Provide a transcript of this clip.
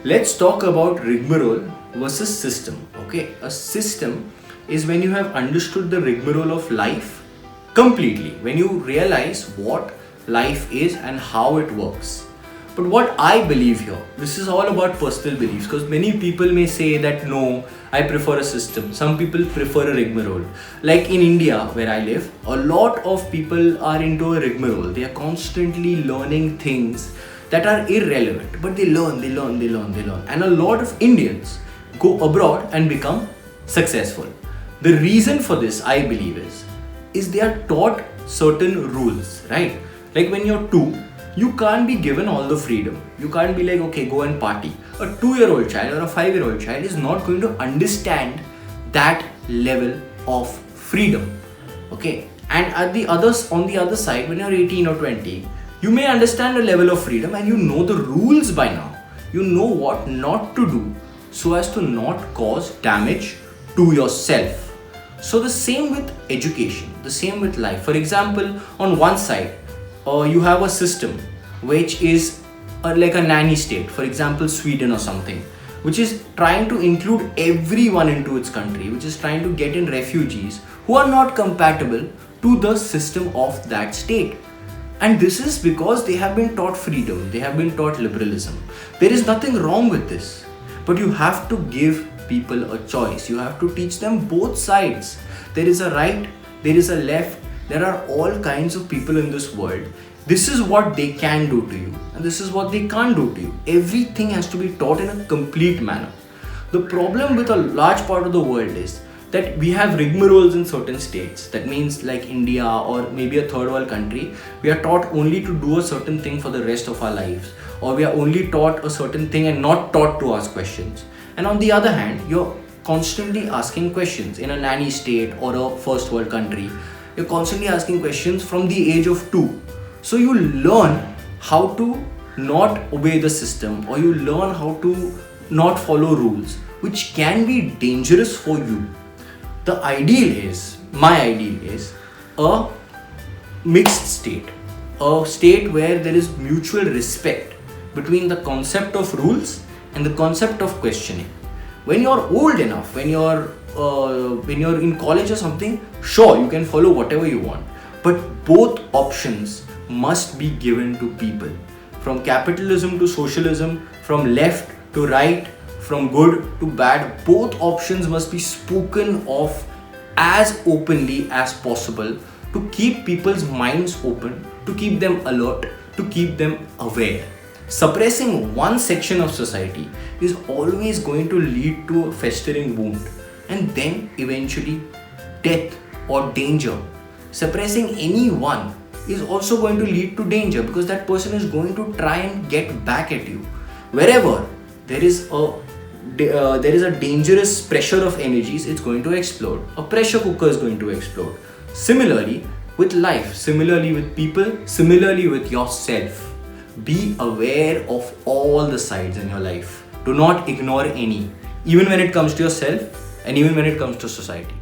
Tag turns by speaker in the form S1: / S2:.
S1: Let's talk about rigmarole versus system. Okay, a system is when you have understood the rigmarole of life completely, when you realize what life is and how it works. But what I believe here, this is all about personal beliefs, because many people may say that no, I prefer a system. Some people prefer a rigmarole. Like in India, where I live, a lot of people are into a rigmarole. They are constantly learning things that are irrelevant, but they learn. And a lot of Indians go abroad and become successful. The reason for this, I believe, is they are taught certain rules, right? Like when you're 2, you can't be given all the freedom. You can't be like, okay, go and party. A 2-year-old child or a 5-year-old child is not going to understand that level of freedom. Okay, and on the other side, when you're 18 or 20, you may understand a level of freedom and you know the rules by now. You know what not to do so as to not cause damage to yourself. So the same with education, the same with life. For example, on one side, you have a system which is like a nanny state, for example Sweden or something, which is trying to include everyone into its country, which is trying to get in refugees who are not compatible to the system of that state. And this is because they have been taught freedom, they have been taught liberalism. There is nothing wrong with this, but you have to give people a choice. You have to teach them both sides. There is a right, there is a left. There are all kinds of people in this world. This is what they can do to you, and this is what they can't do to you. Everything has to be taught in a complete manner. The problem with a large part of the world is that we have rigmaroles in certain states. That means like India or maybe a third world country, we are taught only to do a certain thing for the rest of our lives, or we are only taught a certain thing and not taught to ask questions. And on the other hand, you're constantly asking questions in a nanny state or a first world country. You're constantly asking questions from the age of 2. So you learn how to not obey the system, or you learn how to not follow rules, which can be dangerous for you. My ideal is a mixed state. A state where there is mutual respect between the concept of rules and the concept of questioning. When you're old enough, when you're in college or something, sure, you can follow whatever you want, but both options must be given to people. From capitalism to socialism, from left to right, from good to bad, both options must be spoken of as openly as possible to keep people's minds open, to keep them alert, to keep them aware. Suppressing one section of society is always going to lead to a festering wound, and then eventually death or danger. Suppressing anyone is also going to lead to danger, because that person is going to try and get back at you. Wherever there is a dangerous pressure of energies, it's going to explode. A pressure cooker is going to explode. Similarly with life, similarly with people, similarly with yourself. Be aware of all the sides in your life. Do not ignore any, even when it comes to yourself and even when it comes to society.